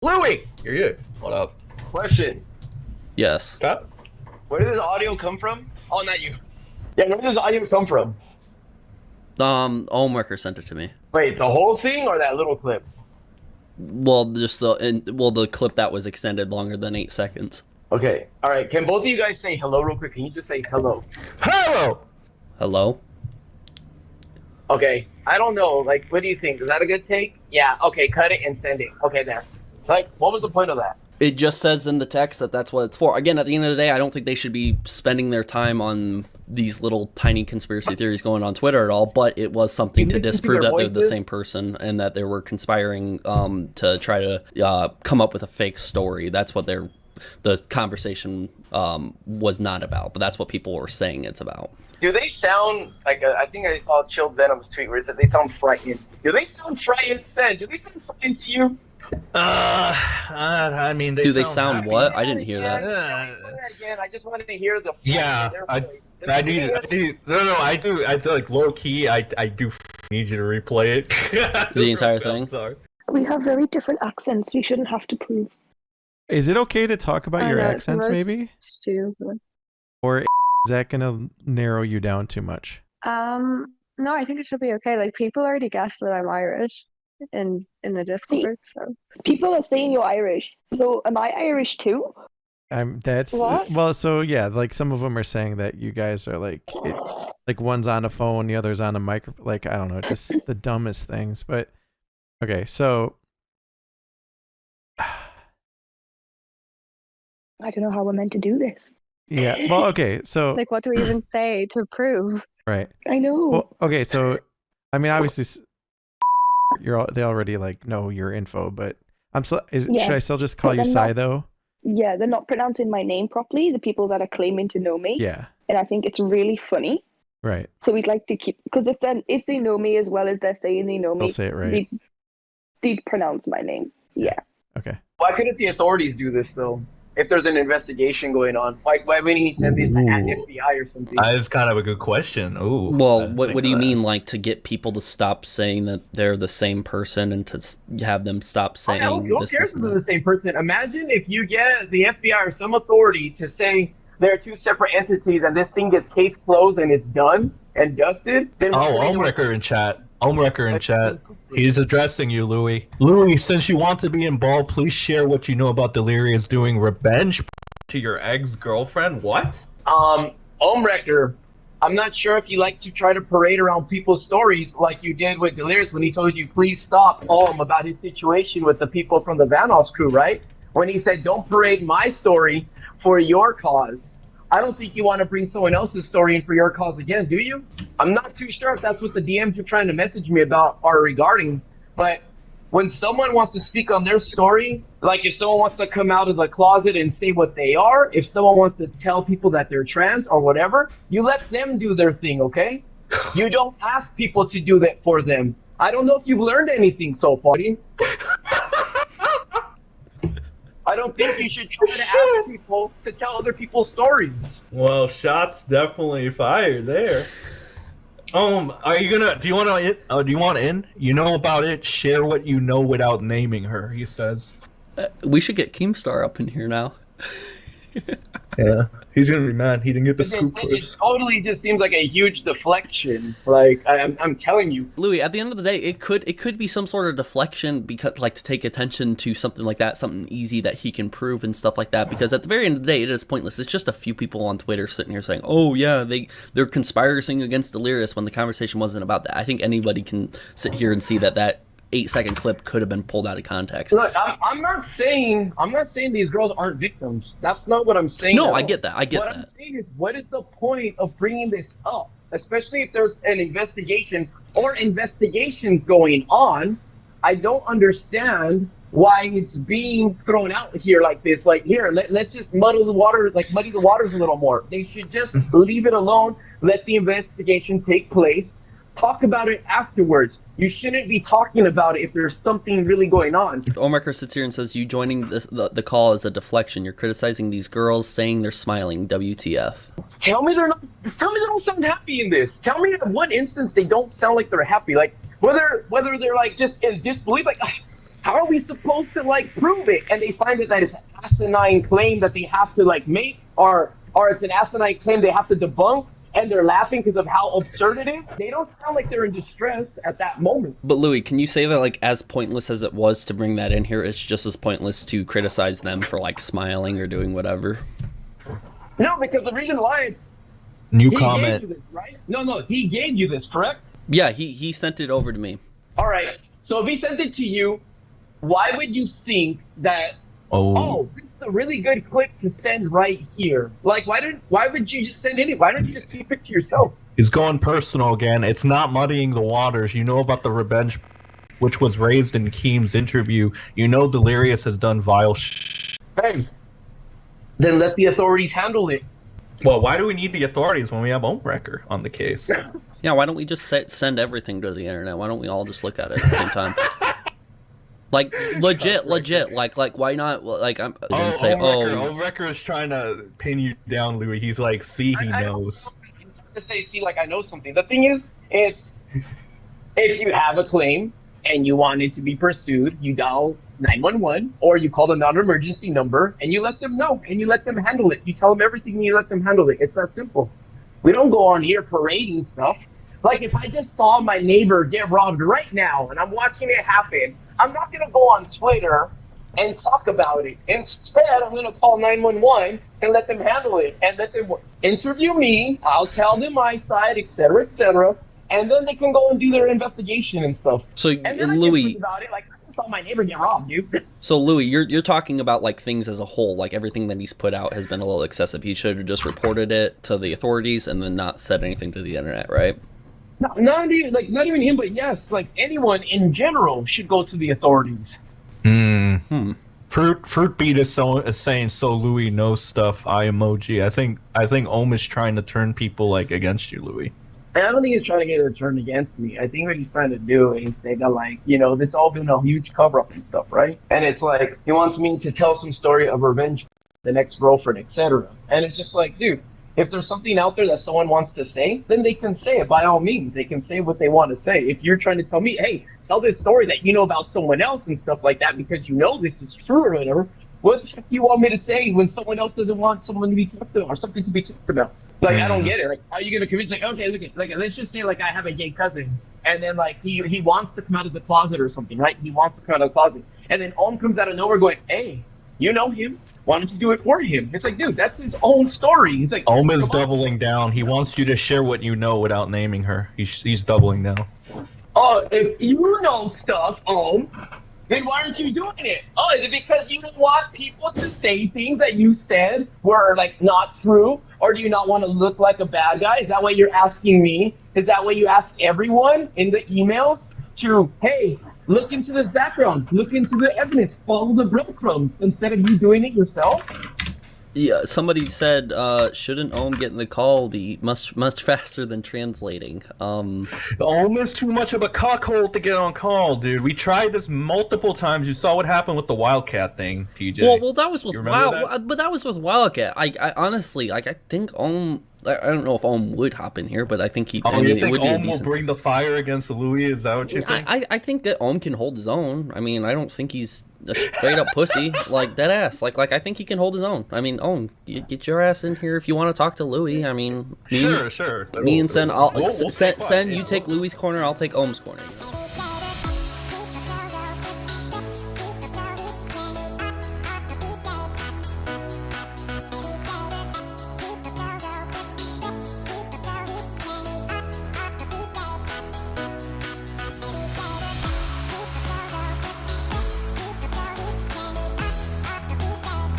Louis! You're good. Hold up. Question. Yes. Stop. Where did this audio come from? Oh, not you. Yeah, where did this audio come from? Ohmwrecker sent it to me. Wait, the whole thing or that little clip? Well, just the clip that was extended longer than 8 seconds. Okay. All right. Can both of you guys say hello real quick? Can you just say hello? Hello! Hello? Okay. I don't know. Like, what do you think? Is that a good take? Yeah. Okay. Cut it and send it. Okay, there. Like, what was the point of that? It just says in the text that that's what it's for. Again, at the end of the day, I don't think they should be spending their time on these little tiny conspiracy theories going on Twitter at all, but it was something to disprove that they're the same person and that they were conspiring to try to come up with a fake story. That's what the conversation was not about, but that's what people were saying it's about. Do they sound like I think I saw Chilled Venom's tweet where it said they sound frightened. Do they sound frightened? Do they sound frightened to you? I mean, do they sound happy. what? I didn't hear that. Again, I just wanted to hear the. Yeah, I do. No, I do. I do, like low key. I do need you to replay it. The entire thing. I'm sorry. We have very different accents. We shouldn't have to prove. Is it okay to talk about your accents, maybe? Stupid. Or is that gonna narrow you down too much? No, I think it should be okay. Like, people already guessed that I'm Irish in the Discord, so. People are saying you're Irish. So am I Irish too? That's what? Well, so yeah, like some of them are saying that you guys are like one's on a phone, the other's on a micro. Like, I don't know, just the dumbest things. But okay, so I don't know how we're meant to do this. yeah, well, okay, so Like, what do we even say to prove? right. I know. Well, okay, so I mean, obviously, they already like know your info, but should I still just call you Sai though? Yeah, they're not pronouncing my name properly, the people that are claiming to know me. Yeah. And I think it's really funny. Right. So we'd like to keep, because if they know me as well as they're saying they know me, they'll say it right. They'd pronounce my name. Yeah. Okay. Why couldn't the authorities do this though? If there's an investigation going on, why wouldn't he send this to FBI or something? That is kind of a good question. Ooh. Well, what do you mean, like, to get people to stop saying that they're the same person and to have them stop saying who cares if they're the same person? Imagine if you get the FBI or some authority to say there are two separate entities and this thing gets case closed and it's done and dusted. Then Ohmwrecker in chat. Ohmwrecker in chat. He's addressing you, Louis. Louis, since you want to be involved, please share what you know about Delirious doing revenge to your ex-girlfriend. What? Ohmwrecker, I'm not sure if you like to try to parade around people's stories like you did with Delirious when he told you please stop about his situation with the people from the Vanoss crew, right? When he said don't parade my story for your cause. I don't think you want to bring someone else's story in for your cause again, do you? I'm not too sure if that's what the DMs you're trying to message me about are regarding, but when someone wants to speak on their story, like if someone wants to come out of the closet and say what they are, if someone wants to tell people that they're trans or whatever, you let them do their thing, okay? You don't ask people to do that for them. I don't know if you've learned anything so far. I don't think you should try to ask people to tell other people's stories. Well, shots definitely fired there. Are you gonna? Do you want to? Do you want in? You know about it. Share what you know without naming her. He says. We should get Keemstar up in here now. Yeah, he's gonna be mad. He didn't get the scoop It first. totally just seems like a huge deflection. Like I'm telling you. Louis, at the end of the day, it could be some sort of deflection because, like, to take attention to something like that, something easy that he can prove and stuff like that. Because at the very end of the day, it is pointless. It's just a few people on Twitter sitting here saying, "Oh yeah, they're conspiring against Delirious," when the conversation wasn't about that. I think anybody can sit here and see that 8-second clip could have been pulled out of context. Look, I'm not saying these girls aren't victims. That's not what I'm saying. No, I get that. What I'm saying is, what is the point of bringing this up? Especially if there's an investigation or investigations going on. I don't understand why it's being thrown out here like this. Like, here, let's just muddy the waters a little more. They should just leave it alone. Let the investigation take place. Talk about it afterwards. You shouldn't be talking about it if there's something really going on. Ohmwrecker sits here and says, you joining the call is a deflection. You're criticizing these girls, saying they're smiling. WTF. Tell me they don't sound happy in this. Tell me at one instance they don't sound like they're happy. Like whether they're like just in disbelief, like How are we supposed to like prove it? And they find it that it's an asinine claim that they have to like make, or it's an asinine claim they have to debunk, and they're laughing because of how absurd it is. They don't sound like they're in distress at that moment. But Louis, can you say that, like, as pointless as it was to bring that in here, it's just as pointless to criticize them for like smiling or doing whatever? No, because the reason why it's New he comment. gave you this, right? No, he gave you this, correct? Yeah, he sent it over to me. All right. So if he sent it to you, why would you think that? Oh, this is a really good clip to send right here. Like, why would you just send it? Why don't you just keep it to yourself? He's going personal again. It's not muddying the waters. You know about the revenge, which was raised in Keem's interview. You know Delirious has done vile Hey, then let the authorities handle it. Well, why do we need the authorities when we have Ohmwrecker on the case? Yeah, why don't we just send everything to the internet? Why don't we all just look at it at the same time? Like, legit, like, why not, like, I'm gonna say, Ohmwrecker is trying to pin you down, Louis. He's like, see, he knows. To say, see, like, I know something. The thing is, it's, if you have a claim and you want it to be pursued, you dial 911, or you call the non-emergency number, and you let them know, and you let them handle it. You tell them everything, and you let them handle it. It's that simple. We don't go on here parading stuff. Like, if I just saw my neighbor get robbed right now, and I'm watching it happen, I'm not going to go on Twitter and talk about it. Instead, I'm going to call 911 and let them handle it, and let them interview me. I'll tell them my side, etc., etc., and then they can go and do their investigation and stuff. So, and then Louis, I can about it. Like, I just saw my neighbor get robbed, dude. So, Louis, you're talking about, like, things as a whole. Like, everything that he's put out has been a little excessive. He should have just reported it to the authorities and then not said anything to the internet, right? No, not even him, but yes, like, anyone in general should go to the authorities. Fruit Beat is saying so Louis knows stuff. Eye emoji. I think Ohm is trying to turn people like against you, Louis. And I don't think he's trying to get it turned against me. I think what he's trying to do is say that, like, you know, it's all been a huge cover up and stuff, right? And it's like he wants me to tell some story of revenge, the ex-girlfriend, etc. And it's just like, dude, if there's something out there that someone wants to say, then they can say it by all means. They can say what they want to say. If you're trying to tell me, hey, tell this story that you know about someone else and stuff like that because you know this is true or whatever, what the heck do you want me to say when someone else doesn't want someone to be talked about or something to be talked about? Like, I don't get it. Like, how are you going to convince, like, okay, look at, like, let's just say, like, I have a gay cousin, and then, like, he wants to come out of the closet or something, right? He wants to come out of the closet. And then Ohm comes out of nowhere going, hey, you know him. Why don't you do it for him? It's like, dude, that's his own story. It's like, Ohm is doubling down. He wants you to share what you know without naming her. He's doubling down. Oh, if you know stuff, Ohm, then why aren't you doing it? Oh, is it because you don't want people to say things that you said were, like, not true? Or do you not want to look like a bad guy? Is that why you're asking me? Is that why you ask everyone in the emails to, hey, look into this background, look into the evidence, follow the breadcrumbs, instead of you doing it yourself? Yeah, somebody said, shouldn't Ohm get in the call be much faster than translating? Ohm is too much of a cuckold to get on call, dude. We tried this multiple times. You saw what happened with the Wildcat thing, TJ. Well, that was with but that was with Wildcat. I honestly, like, I think Ohm. I don't know if Ohm would hop in here, but I think he. You think Ohm will bring the fire against Louis? Is that what you think? I think that Ohm can hold his own. I mean, I don't think he's a straight up pussy, like dead ass. Like I think he can hold his own. I mean, Ohm, get your ass in here if you want to talk to Louis. I mean, sure. Me and Sen, Sen, you take Louis' corner, I'll take Ohm's corner.